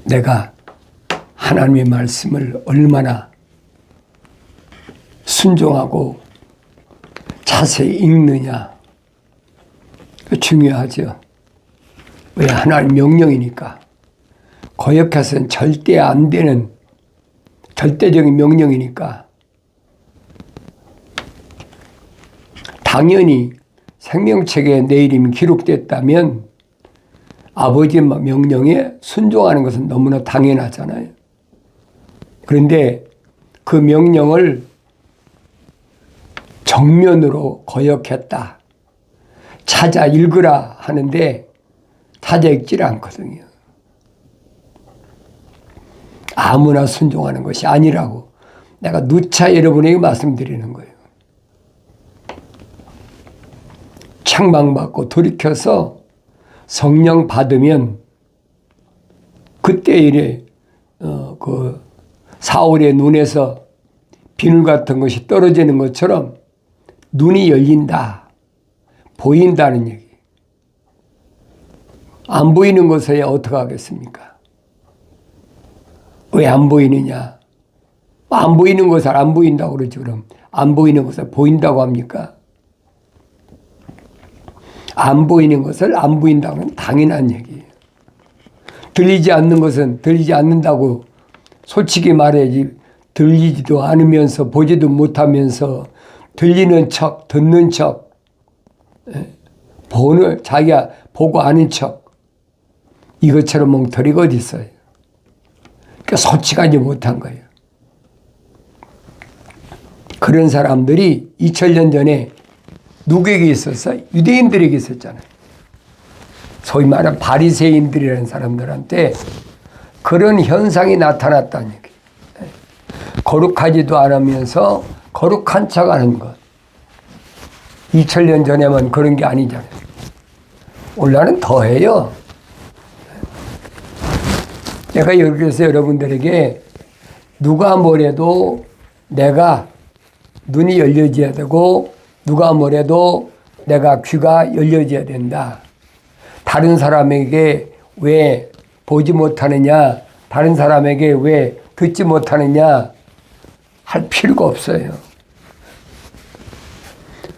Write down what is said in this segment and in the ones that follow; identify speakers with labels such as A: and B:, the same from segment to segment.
A: 내가 하나님의 말씀을 얼마나 순종하고 자세히 읽느냐, 중요하죠. 왜? 하나님 명령이니까. 거역해서는 절대 안 되는 절대적인 명령이니까. 당연히 생명책에 내 이름이 기록됐다면 아버지의 명령에 순종하는 것은 너무나 당연하잖아요. 그런데 그 명령을 정면으로 거역했다. 찾아 읽으라 하는데 찾아 읽질 않거든요. 아무나 순종하는 것이 아니라고 내가 누차 여러분에게 말씀드리는 거예요. 책망받고 돌이켜서 성령 받으면 그때 이래 그 사울의 눈에서 비늘 같은 것이 떨어지는 것처럼 눈이 열린다, 보인다는 얘기. 안 보이는 것에 어떻게 하겠습니까? 왜 안 보이느냐? 안 보이는 것을 안 보인다고 그러지. 그럼 안 보이는 것을 보인다고 합니까? 안 보이는 것을 안 보인다고는 당연한 얘기예요. 들리지 않는 것은 들리지 않는다고 솔직히 말해야지. 들리지도 않으면서 보지도 못하면서 들리는 척, 듣는 척, 보는, 자기가 보고 아는 척, 이것처럼 멍터리가 어디 있어요. 그러니까 솔직하지 못한 거예요. 그런 사람들이 2000년 전에 누구에게 있었어요? 유대인들에게 있었잖아요. 소위 말하는 바리새인들이라는 사람들한테 그런 현상이 나타났다는 얘기예요. 거룩하지도 않으면서 거룩한 척하는 것. 2000년 전에만 그런 게 아니잖아요. 오늘날은 더해요. 내가 여기서 여러분들에게 누가 뭐래도 내가 눈이 열려져야 되고 누가 뭐래도 내가 귀가 열려져야 된다. 다른 사람에게 왜 보지 못하느냐, 다른 사람에게 왜 듣지 못하느냐 할 필요가 없어요.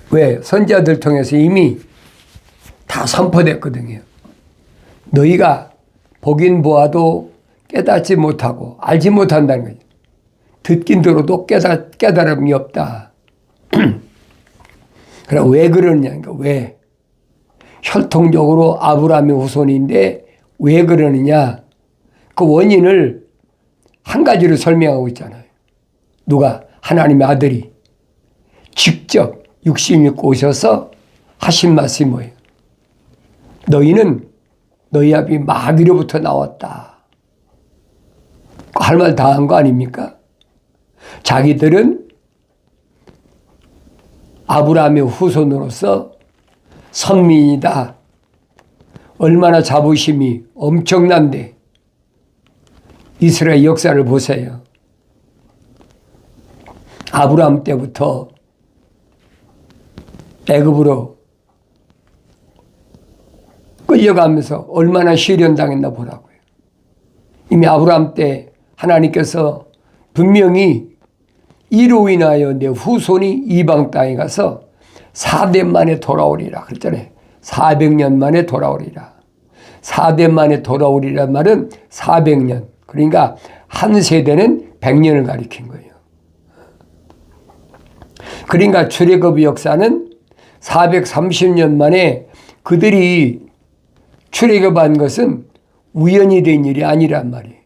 A: 왜? 선지자들 통해서 이미 다 선포됐거든요. 너희가 보긴 보아도 깨닫지 못하고 알지 못한다는 거죠. 듣긴 들어도 깨달음이 없다. 그럼 왜 그러느냐? 왜? 혈통적으로 아브라함의 후손인데 왜 그러느냐? 그 원인을 한 가지로 설명하고 있잖아요. 누가? 하나님의 아들이 직접 육신 입고 오셔서 하신 말씀이 뭐예요? 너희는 너희 아비 마귀로부터 나왔다. 할 말 다 한 거 아닙니까? 자기들은 아브라함의 후손으로서 선민이다. 얼마나 자부심이 엄청난데. 이스라엘 역사를 보세요. 아브라함 때부터 애굽으로 끌려가면서 얼마나 시련당했나 보라고요. 이미 아브라함 때 하나님께서 분명히 이로 인하여 내 후손이 이방 땅에 가서 4대 만에 돌아오리라 그랬잖아요. 400년 만에 돌아오리라. 4대 만에 돌아오리라 말은 400년. 그러니까 한 세대는 100년을 가리킨 거예요. 그러니까 출애굽의 역사는 430년 만에 그들이 출애굽한 것은 우연히 된 일이 아니란 말이에요.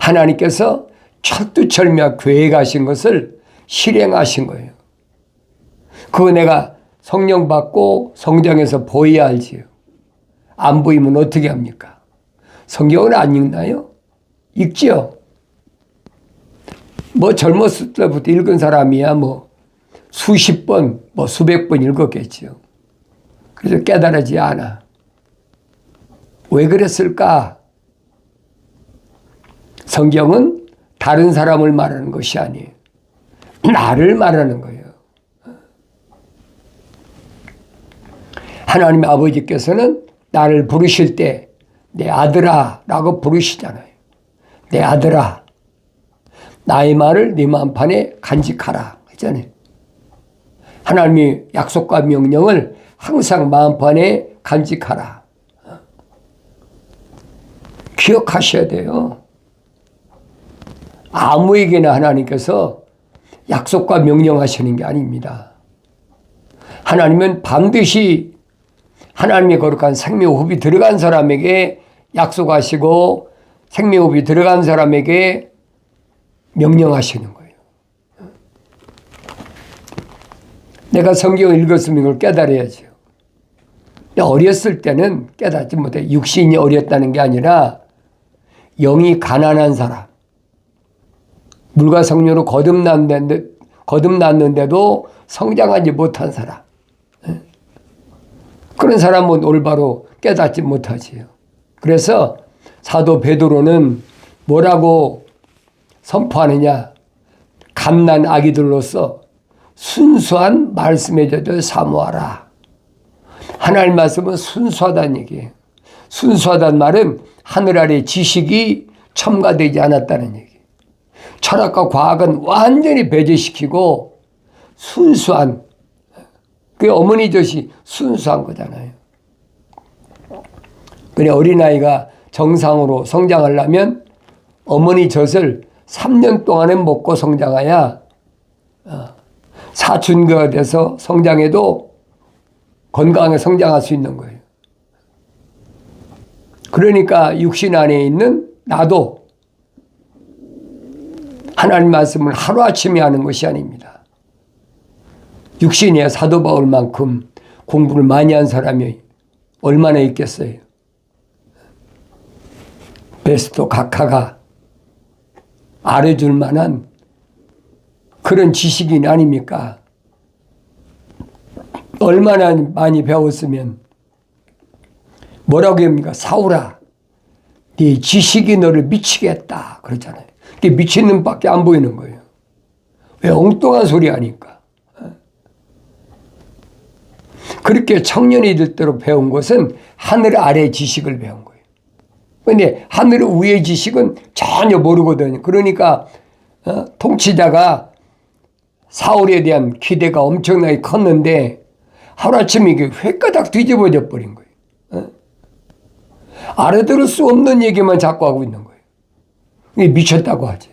A: 하나님께서 철두철미하게 계획하신 것을 실행하신 거예요. 그거 내가 성령 받고 성경에서 보여야 알지요. 안 보이면 어떻게 합니까? 성경을 안 읽나요? 읽지요. 뭐 젊었을 때부터 읽은 사람이야 뭐 수십 번, 뭐 수백 번 읽었겠지요. 그래서 깨달아지지 않아. 왜 그랬을까? 성경은 다른 사람을 말하는 것이 아니에요. 나를 말하는 거예요. 하나님 아버지께서는 나를 부르실 때 내 아들아 라고 부르시잖아요. 내 아들아, 나의 말을 네 마음판에 간직하라 했잖아요. 하나님의 약속과 명령을 항상 마음판에 간직하라. 기억하셔야 돼요. 아무에게나 하나님께서 약속과 명령하시는 게 아닙니다. 하나님은 반드시 하나님의 거룩한 생명호흡이 들어간 사람에게 약속하시고 생명호흡이 들어간 사람에게 명령하시는 거예요. 내가 성경을 읽었으면 이걸 깨달아야죠. 어렸을 때는 깨닫지 못해. 육신이 어렸다는 게 아니라 영이 가난한 사람, 물과 성령으로 거듭났는데도 성장하지 못한 사람, 그런 사람은 올바로 깨닫지 못하지요. 그래서 사도 베드로는 뭐라고 선포하느냐? 갓난 아기들로서 순수한 말씀의 젖을 사모하라. 하나님 말씀은 순수하다는 얘기예요. 순수하다는 말은 하늘 아래 지식이 첨가되지 않았다는 얘기예요. 철학과 과학은 완전히 배제시키고 순수한, 그 어머니 젖이 순수한 거잖아요. 그래 어린아이가 정상으로 성장하려면 어머니 젖을 3년 동안에 먹고 성장해야 사춘기가 돼서 성장해도 건강하게 성장할 수 있는 거예요. 그러니까 육신 안에 있는 나도 하나님 말씀을 하루아침에 하는 것이 아닙니다. 육신에 사도 바울만큼 공부를 많이 한 사람이 얼마나 있겠어요. 베스토 각하가 알아줄 만한 그런 지식인 아닙니까? 얼마나 많이 배웠으면 뭐라고 합니까? 사울아, 네 지식이 너를 미치겠다 그러잖아요. 그게 미치는 밖에 안 보이는 거예요. 왜? 엉뚱한 소리 하니까. 그렇게 청년이 될 대로 배운 것은 하늘 아래 지식을 배운 거예요. 그런데 하늘 위의 지식은 전혀 모르거든요. 그러니까 통치자가 사울에 대한 기대가 엄청나게 컸는데 하루아침에 이게 획가닥 뒤집어져 버린 거예요. 알아들을 수 없는 얘기만 자꾸 하고 있는 거예요. 이게 미쳤다고 하죠.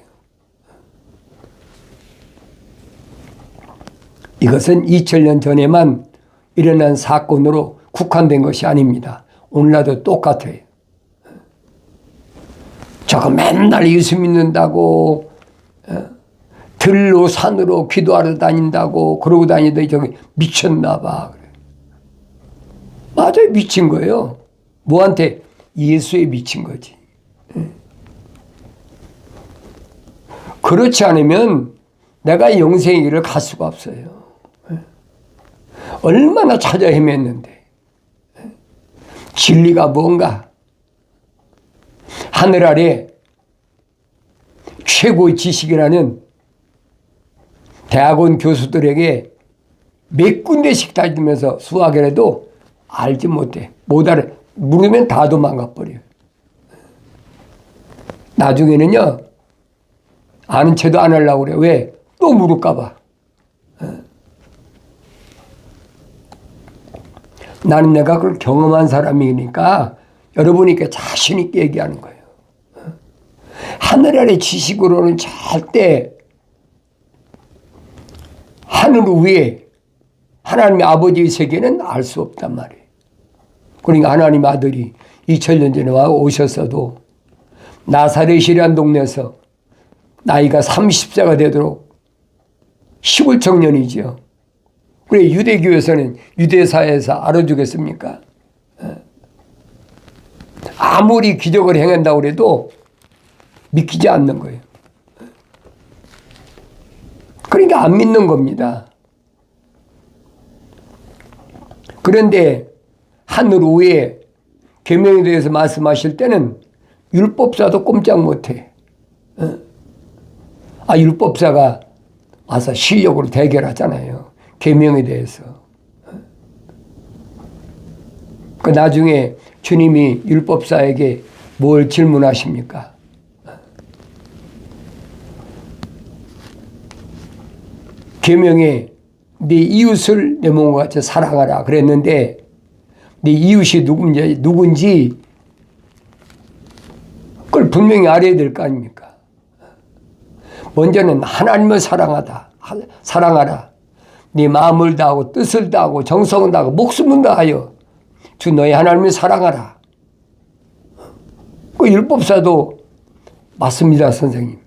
A: 이것은 2000년 전에만 일어난 사건으로 국한된 것이 아닙니다. 오늘날도 똑같아요. 저거 맨날 예수 믿는다고 들로 산으로 기도하러 다닌다고 그러고 다니더니 저기 미쳤나 봐. 맞아요. 미친 거예요. 뭐한테? 예수에 미친 거지. 그렇지 않으면 내가 영생의 길을 갈 수가 없어요. 얼마나 찾아 헤맸는데. 진리가 뭔가? 하늘 아래 최고의 지식이라는 대학원 교수들에게 몇 군데씩 다니면서 수학을 해도 알지 못해. 못 알아. 물으면 다 도망가 버려요. 나중에는요, 아는 체도 안 하려고 그래. 왜? 또 물을까 봐. 나는 내가 그걸 경험한 사람이니까 여러분에게 자신 있게 얘기하는 거예요. 하늘 아래 지식으로는 절대 하늘 위에 하나님의 아버지의 세계는 알 수 없단 말이에요. 그러니까 하나님 아들이 2000년 전에 와 오셨어도 나사렛이라는 동네에서 나이가 30세가 되도록 시골 청년이죠. 그래 유대교에서는 유대사회에서 알아주겠습니까? 아무리 기적을 행한다고 해도 믿기지 않는 거예요. 그러니까 안 믿는 겁니다. 그런데 하늘 위에 계명에 대해서 말씀하실 때는 율법사도 꼼짝 못해. 율법사가 와서 실력으로 대결하잖아요. 계명에 대해서. 그 나중에 주님이 율법사에게 뭘 질문하십니까? 계명에 네 이웃을 내 몸과 같이 사랑하라 그랬는데 네 이웃이 누군지 그걸 분명히 알아야 될 거 아닙니까? 먼저는 하나님을 사랑하라. 네 마음을 다하고 뜻을 다하고 정성을 다하고 목숨을 다하여 주 너의 하나님을 사랑하라. 그 율법사도 맞습니다, 선생님.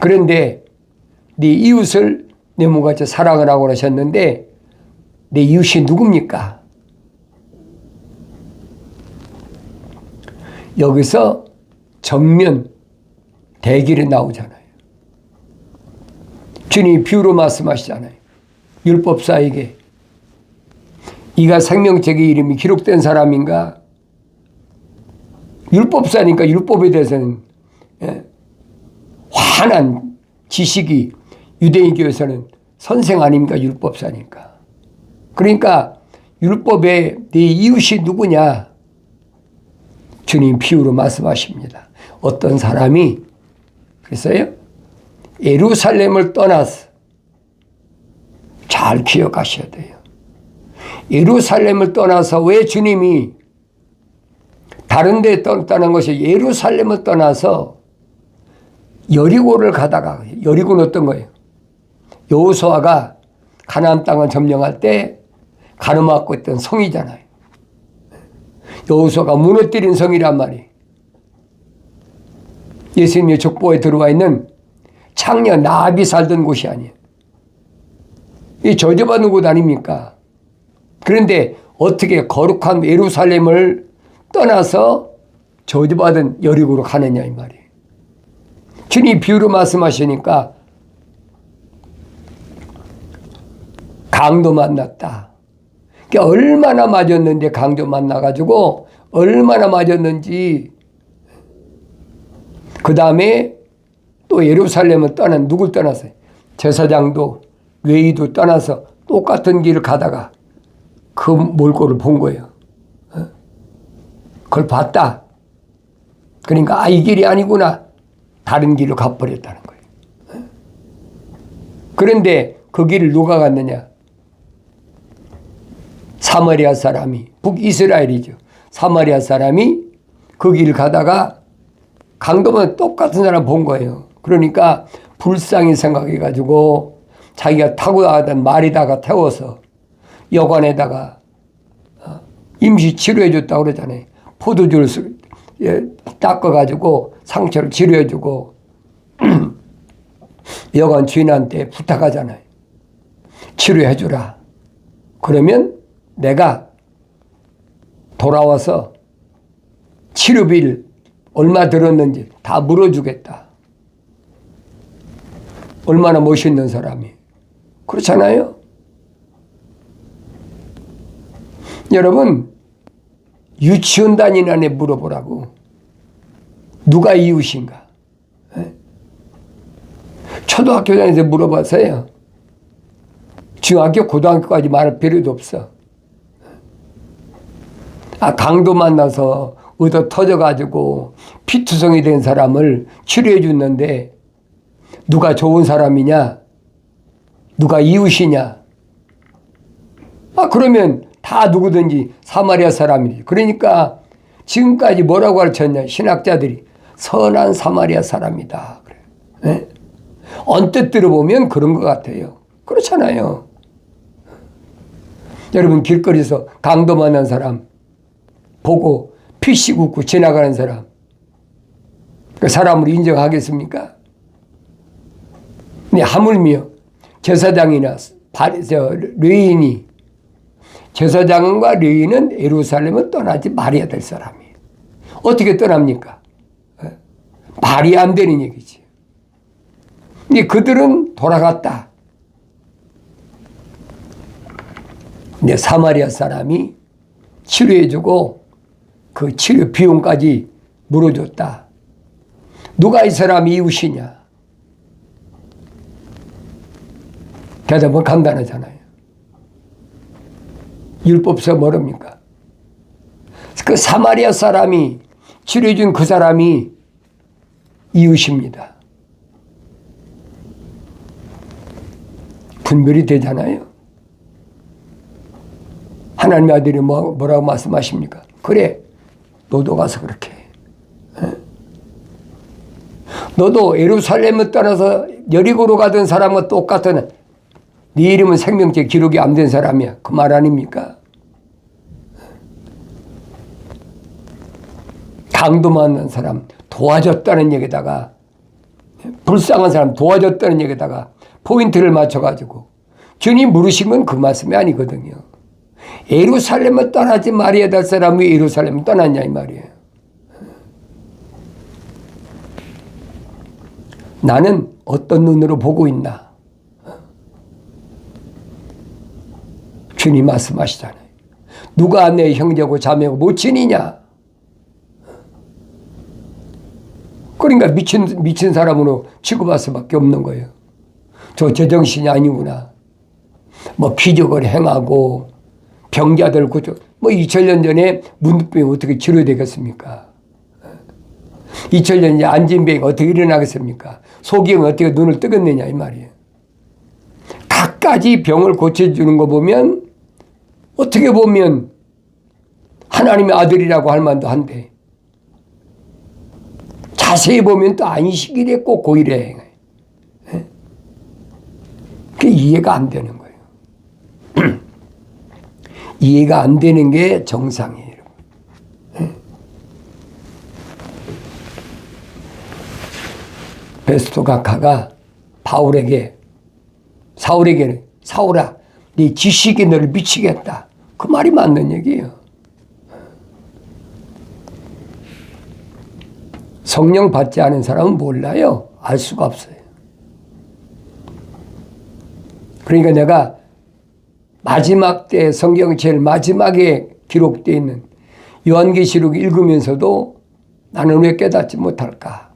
A: 그런데 네 이웃을 내 몸과 같이 사랑하라고 하셨는데 내 이웃이 누굽니까? 여기서 정면 대결이 나오잖아요. 주님이 비유로 말씀하시잖아요. 율법사에게 이가 생명책의 이름이 기록된 사람인가? 율법사니까 율법에 대해서는 환한 지식이 유대인교에서는 선생 아닙니까? 율법사니까. 그러니까 율법에 네 이웃이 누구냐? 주님 비유로 말씀하십니다. 어떤 사람이 그랬어요? 예루살렘을 떠나서 잘 기억하셔야 돼요. 예루살렘을 떠나서 왜 주님이 다른 데 떠난 것이 예루살렘을 떠나서 여리고를 가다가 여리고는 어떤 거예요? 여호수아가 가나안 땅을 점령할 때 가로막고 있던 성이잖아요. 여호수아가 무너뜨린 성이란 말이에요. 예수님의 족보에 들어와 있는 창녀 나합이 살던 곳이 아니에요. 이 저주받는 곳 아닙니까? 그런데 어떻게 거룩한 예루살렘을 떠나서 저주받은 여리고로 가느냐 이 말이에요. 주님이 비유로 말씀하시니까 강도 만났다. 그러니까 얼마나 맞았는데 강도 만나가지고 얼마나 맞았는지 그 다음에 또 예루살렘을 누굴 떠났어요? 제사장도 레위도 떠나서 똑같은 길을 가다가 그 몰골을 본 거예요. 그걸 봤다. 그러니까 이 길이 아니구나. 다른 길로 가버렸다는 거예요. 그런데 그 길을 누가 갔느냐? 사마리아 사람이, 북이스라엘이죠. 사마리아 사람이 그 길을 가다가 강도만 똑같은 사람 본 거예요. 그러니까 불쌍히 생각해가지고 자기가 타고 나가던 말에다가 태워서 여관에다가 임시 치료해줬다고 그러잖아요. 포도주를 닦아가지고 상처를 치료해주고 여관 주인한테 부탁하잖아요. 치료해주라. 그러면 내가 돌아와서 치료비를 얼마 들었는지 다 물어주겠다. 얼마나 멋있는 사람이. 그렇잖아요. 여러분 유치원 다니는 애 물어보라고. 누가 이웃인가? 초등학교 다니면서 물어봤어요. 중학교 고등학교까지 말할 필요도 없어. 강도 만나서 얻어 터져가지고 피투성이 된 사람을 치료해 줬는데 누가 좋은 사람이냐? 누가 이웃이냐? 그러면 다 누구든지 사마리아 사람이지. 그러니까 지금까지 뭐라고 가르쳤냐? 신학자들이 선한 사마리아 사람이다. 그래. 네? 언뜻 들어보면 그런 것 같아요. 그렇잖아요. 여러분 길거리에서 강도 만난 사람 보고 피식 웃고 지나가는 사람 그 사람으로 인정하겠습니까? 근데 하물며 제사장이나 레위인이 제사장과 레위인은 예루살렘을 떠나지 말아야 될 사람이에요. 어떻게 떠납니까? 말이 안 되는 얘기지. 근데 그들은 돌아갔다. 근데 사마리아 사람이 치료해주고 그 치료 비용까지 물어줬다. 누가 이 사람이 이웃이냐? 대답은 간단하잖아요. 율법서 뭐랍니까? 그 사마리아 사람이 치료해준 그 사람이 이웃입니다. 분별이 되잖아요. 하나님의 아들이 뭐라고 말씀하십니까? 그래, 너도 가서 그렇게 해. 너도 예루살렘을 떠나서 여리고로 가던 사람과 똑같은 네 이름은 생명체 기록이 안 된 사람이야. 그 말 아닙니까? 강도 만난 사람 도와줬다는 얘기다가 불쌍한 사람 도와줬다는 얘기다가 포인트를 맞춰가지고 주님 물으신 건 그 말씀이 아니거든요. 예루살렘을 떠나지 말아야 될 사람이 예루살렘을 떠났냐 이 말이에요. 나는 어떤 눈으로 보고 있나? 주님 말씀하시잖아요. 누가 내 형제고 자매고 모친이냐? 그러니까 미친 사람으로 취급할 수밖에 없는 거예요. 저 제정신이 아니구나. 뭐 기적을 행하고 병자들 고쳐. 뭐 2000년 전에 문득병이 어떻게 치료되겠습니까? 2000년 전에 안진병이 어떻게 일어나겠습니까? 소경이 어떻게 눈을 뜨겠느냐 이 말이에요. 갖가지 병을 고쳐주는 거 보면 어떻게 보면 하나님의 아들이라고 할 만도 한데 자세히 보면 또 안식일에 꼭 고일에 행해. 그게 이해가 안 되는 거예요. 이해가 안 되는 게 정상이에요. 베스토 각하가 사울에게 사울아 네 지식이 너를 미치겠다. 그 말이 맞는 얘기예요. 성령 받지 않은 사람은 몰라요. 알 수가 없어요. 그러니까 내가 마지막 때 성경 제일 마지막에 기록되어 있는 요한계시록 읽으면서도 나는 왜 깨닫지 못할까?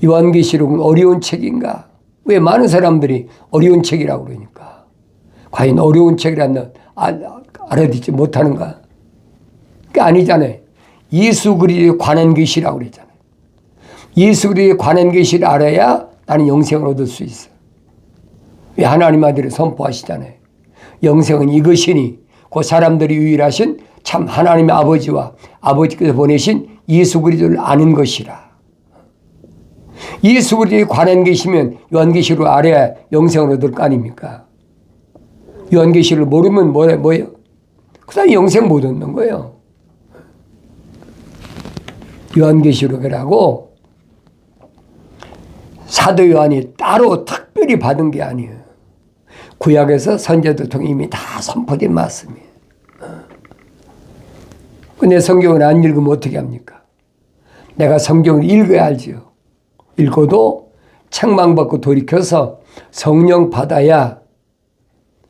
A: 요한계시록은 어려운 책인가? 왜 많은 사람들이 어려운 책이라고 그러니까? 과연 어려운 책이라는 알아듣지 못하는가? 그게 아니잖아요. 예수 그리스도에 관한 계시라고 그랬잖아요. 예수 그리스도에 관한 계시를 알아야 나는 영생을 얻을 수 있어. 왜 하나님 아들을 선포하시잖아요. 영생은 이것이니 그 사람들이 유일하신 참 하나님의 아버지와 아버지께서 보내신 예수 그리스도를 아는 것이라. 예수 그리스도에 관한 계시면 요한계시를 알아야 영생을 얻을 거 아닙니까? 요한계시를 모르면 뭐예요? 그 사람이 영생 못 얻는 거예요. 요한계시록이라고 사도 요한이 따로 특별히 받은 게 아니에요. 구약에서 선지자들 통해 이미 다 선포된 말씀이에요. 근데 성경을 안 읽으면 어떻게 합니까? 내가 성경을 읽어야 알지요. 읽어도 책망받고 돌이켜서 성령 받아야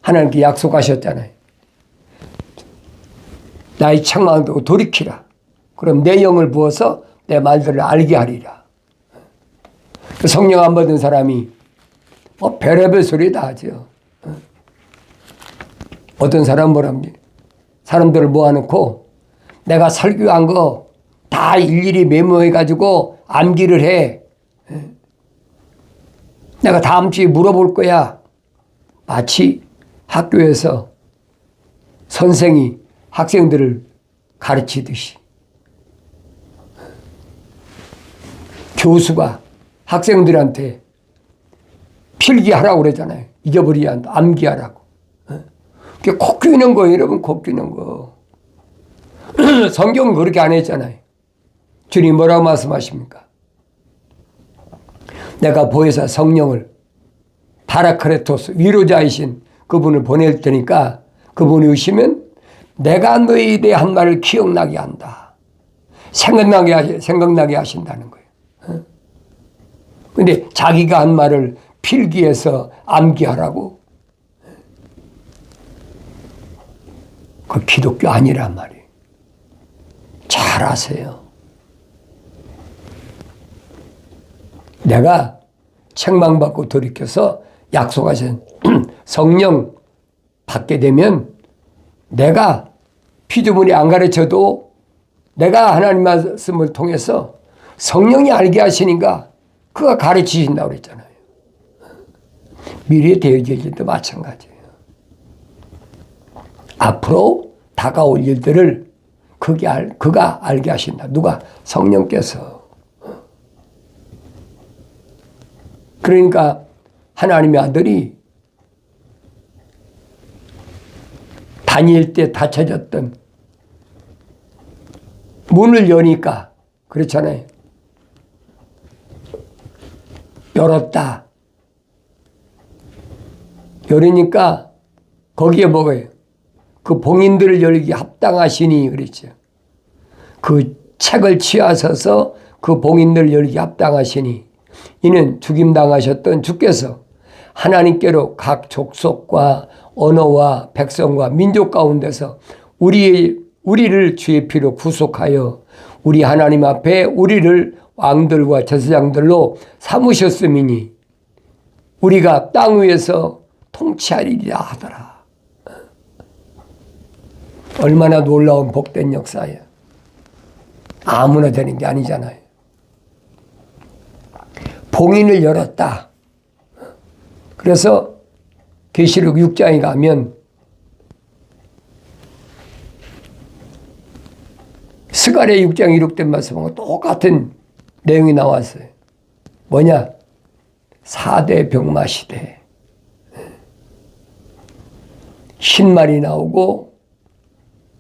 A: 하나님께 약속하셨잖아요. 나의 책망받고 돌이키라. 그럼 내 영을 부어서 내 말들을 알게 하리라. 성령 안 받은 사람이 별의별 소리 다 하죠. 어떤 사람은 뭐랍니까? 사람들을 모아놓고 내가 설교한 거 다 일일이 메모해가지고 암기를 해. 내가 다음 주에 물어볼 거야. 마치 학교에서 선생이 학생들을 가르치듯이 교수가 학생들한테 필기하라고 그러잖아요. 잊어버리지 않고 암기하라고. 그게 콕 끼는 거예요, 여러분. 콕 끼는 거. 성경은 그렇게 안 했잖아요. 주님 뭐라고 말씀하십니까? 내가 보혜사 성령을 파라크레토스 위로자이신 그분을 보낼 테니까 그분이 오시면 내가 너희에 대한 말을 기억나게 한다. 생각나게 하신다는 거예요. 근데 자기가 한 말을 필기해서 암기하라고? 그 기독교 아니란 말이에요. 잘 아세요. 내가 책망받고 돌이켜서 약속하신 성령 받게 되면 내가 피조물이 안 가르쳐도 내가 하나님 말씀을 통해서 성령이 알게 하시니까 그가 가르치신다고 그랬잖아요. 미래에 되어질 일도 마찬가지예요. 앞으로 다가올 일들을 그가 알게 하신다. 누가? 성령께서. 그러니까 하나님의 아들이 다닐 때 닫혀졌던 문을 여니까 그렇잖아요. 열었다. 열으니까 거기에 뭐예요? 그 봉인들을 열기 합당하시니 그랬죠. 그 책을 취하셔서 그 봉인들을 열기 합당하시니 이는 죽임당하셨던 주께서 하나님께로 각 족속과 언어와 백성과 민족 가운데서 우리를 주의 피로 구속하여 우리 하나님 앞에 우리를 왕들과 제사장들로 삼으셨음이니 우리가 땅 위에서 통치하리라 하더라. 얼마나 놀라운 복된 역사예요. 아무나 되는 게 아니잖아요. 봉인을 열었다. 그래서 계시록 6장에 가면 스가랴 6장 기록된 말씀하고 똑같은 내용이 나왔어요. 뭐냐? 4대 병마 시대. 흰 말이 나오고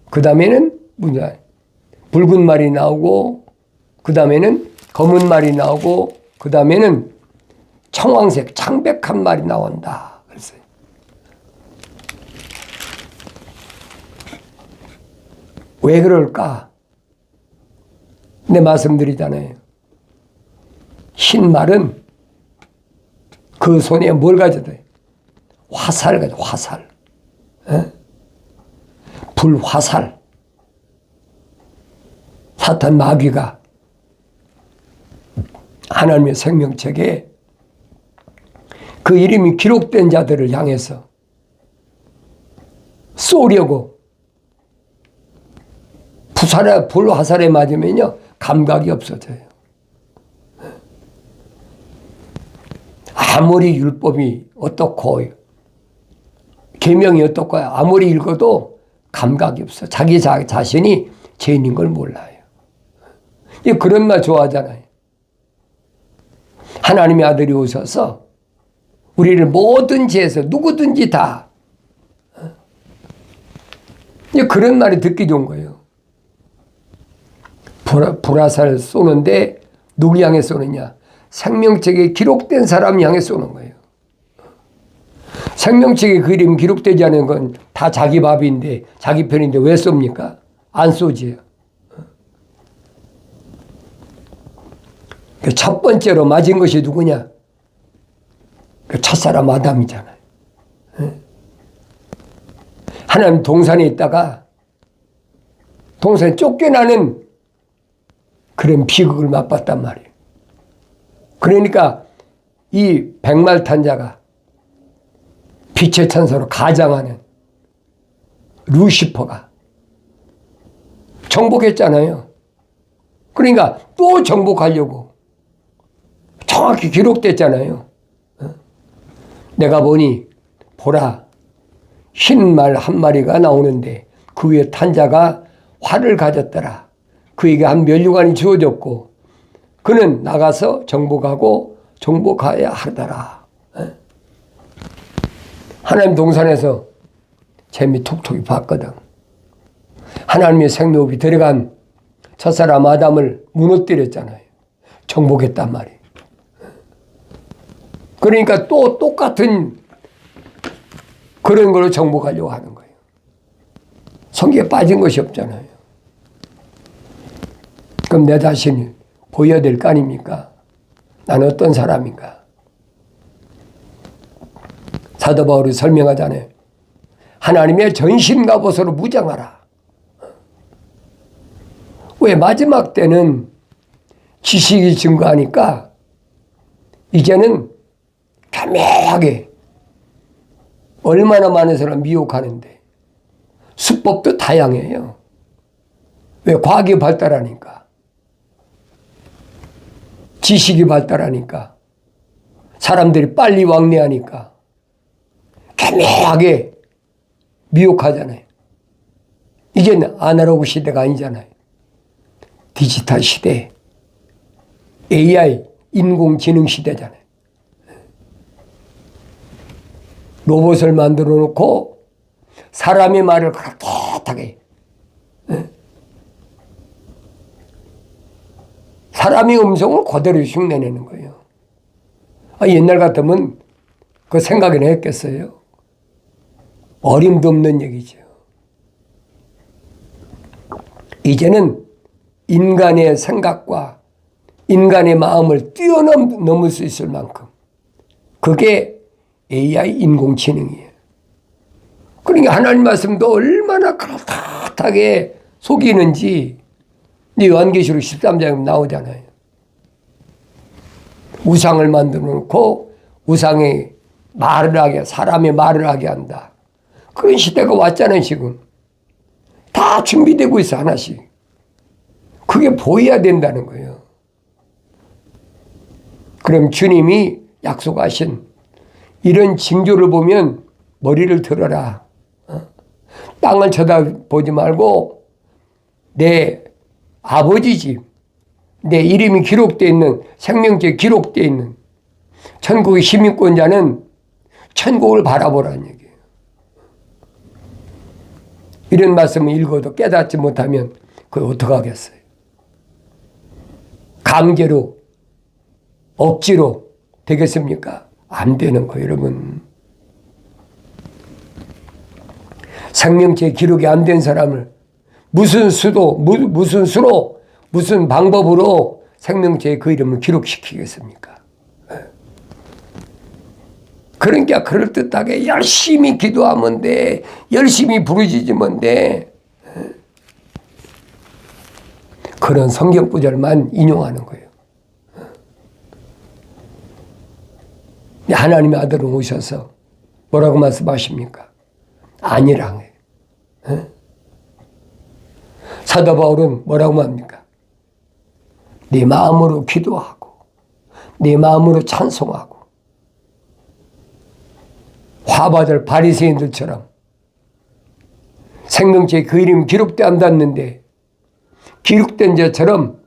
A: 그 다음에는 뭐냐? 붉은 말이 나오고 그 다음에는 검은 말이 나오고 그 다음에는 청황색 창백한 말이 나온다. 그랬어요. 왜 그럴까? 내 말씀드리잖아요. 흰 말은 그 손에 뭘 가져도 화살 가져, 화살. 에? 불화살. 사탄 마귀가 하나님의 생명책에 그 이름이 기록된 자들을 향해서 쏘려고 불화살에 맞으면요 감각이 없어져요. 아무리 율법이 어떻고 계명이 어떻고 아무리 읽어도 감각이 없어. 자기 자신이 죄인인 걸 몰라요. 그런 말 좋아하잖아요. 하나님의 아들이 오셔서 우리를 모든 죄에서 누구든지 다 그런 말이 듣기 좋은 거예요. 불화살 쏘는데 누구 향해 쏘느냐? 생명책에 기록된 사람 향해 쏘는 거예요. 생명책에 그 이름이 기록되지 않은 건 다 자기 밥인데 자기 편인데 왜 쏩니까? 안 쏘지요. 첫 번째로 맞은 것이 누구냐? 첫사람 아담이잖아요. 하나님 동산에 있다가 동산에 쫓겨나는 그런 비극을 맛봤단 말이에요. 그러니까 이 백말탄자가 빛의 천사로 가장하는 루시퍼가 정복했잖아요. 그러니까 또 정복하려고 정확히 기록됐잖아요. 내가 보니 보라 흰 말 한 마리가 나오는데 그 위에 탄자가 활을 가졌더라. 그에게 한 면류관이 주어졌고 그는 나가서 정복하고 정복하여야 하더라. 하나님 동산에서 재미 톡톡히 봤거든. 하나님의 생명이 들어간 첫사람 아담을 무너뜨렸잖아요. 정복했단 말이에요. 그러니까 또 똑같은 그런 걸로 정복하려고 하는 거예요. 성경에 빠진 것이 없잖아요. 그럼 내 자신이 보여야 될 거 아닙니까? 나는 어떤 사람인가? 사도 바울이 설명하잖아요. 하나님의 전신갑옷으로 무장하라. 왜? 마지막 때는 지식이 증거하니까 이제는 교묘하게 얼마나 많은 사람 미혹하는데 수법도 다양해요. 왜? 과학이 발달하니까. 지식이 발달하니까. 사람들이 빨리 왕래하니까. 교묘하게 미혹하잖아요. 이제는 아날로그 시대가 아니잖아요. 디지털 시대, AI, 인공지능 시대잖아요. 로봇을 만들어 놓고 사람의 말을 그렇게 사람의 음성을 그대로 흉내내는 거예요. 옛날 같으면 그 생각이나 했겠어요? 어림도 없는 얘기죠. 이제는 인간의 생각과 인간의 마음을 뛰어넘을 수 있을 만큼 그게 AI 인공지능이에요. 그러니까 하나님 말씀도 얼마나 그럴듯하게 속이는지 요한계시록 13장에 나오잖아요. 우상을 만들어 놓고 우상의 말을 하게, 사람의 말을 하게 한다. 그런 시대가 왔잖아요, 지금. 다 준비되고 있어, 하나씩. 그게 보여야 된다는 거예요. 그럼 주님이 약속하신 이런 징조를 보면 머리를 들어라. 땅을 쳐다보지 말고 내 아버지 집, 내 이름이 기록되어 있는, 생명책에 기록되어 있는 천국의 시민권자는 천국을 바라보라는 얘기예요. 이런 말씀을 읽어도 깨닫지 못하면 그걸 어떡하겠어요? 강제로, 억지로 되겠습니까? 안 되는 거예요, 여러분. 생명체 기록이 안 된 사람을 무슨 수로, 무슨 방법으로 생명체에 그 이름을 기록시키겠습니까? 그러니까 그럴듯하게 열심히 기도하면 돼. 열심히 부르짖으면 돼. 그런 성경 구절만 인용하는 거예요. 하나님의 아들은 오셔서 뭐라고 말씀하십니까? 아니란 거예요. 사도 바울은 뭐라고 합니까? 네 마음으로 기도하고 네 마음으로 찬송하고 화받을 바리새인들처럼 생명체에 그 이름이 기록되지 않았는데 기록된 자처럼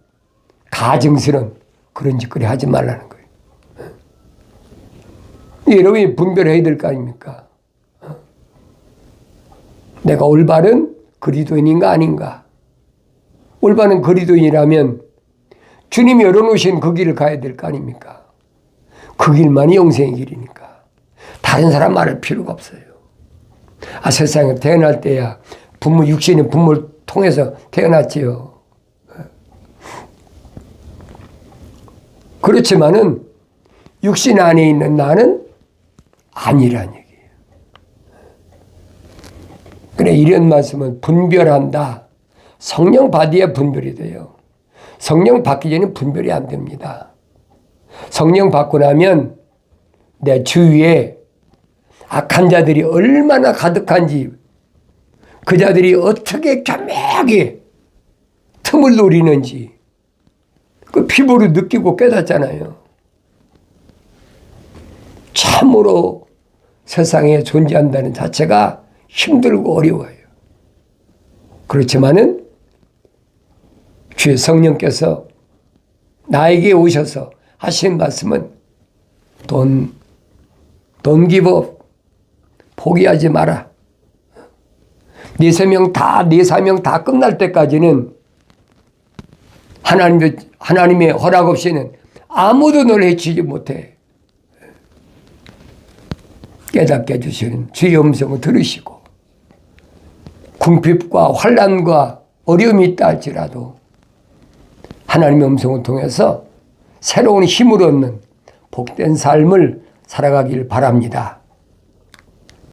A: 가증스러운 그런 짓거리 하지 말라는 거예요. 여러분이 분별해야 될 거 아닙니까? 내가 올바른 그리스도인인가 아닌가? 올바른 그리스도인이라면 주님이 열어놓으신 그 길을 가야 될 거 아닙니까? 그 길만이 영생의 길이니까 다른 사람 말할 필요가 없어요. 세상에 태어날 때야 부모 육신의 부모를 통해서 태어났지요. 그렇지만은 육신 안에 있는 나는 아니란 얘기예요. 그래 이런 말씀은 분별한다. 성령 받아야 분별이 돼요. 성령 받기 전에 분별이 안 됩니다. 성령 받고 나면 내 주위에 악한 자들이 얼마나 가득한지 그 자들이 어떻게 교묘하게 틈을 노리는지 그 피부로 느끼고 깨닫잖아요. 참으로 세상에 존재한다는 자체가 힘들고 어려워요. 그렇지만은 주의 성령께서 나에게 오셔서 하신 말씀은 Don't give up. 포기하지 마라. 네 사명 다 끝날 때까지는 하나님의 허락 없이는 아무도 너를 해치지 못해. 깨닫게 해주시는 주의 음성을 들으시고 궁핍과 환난과 어려움이 있다 할지라도 하나님의 음성을 통해서 새로운 힘을 얻는 복된 삶을 살아가길 바랍니다.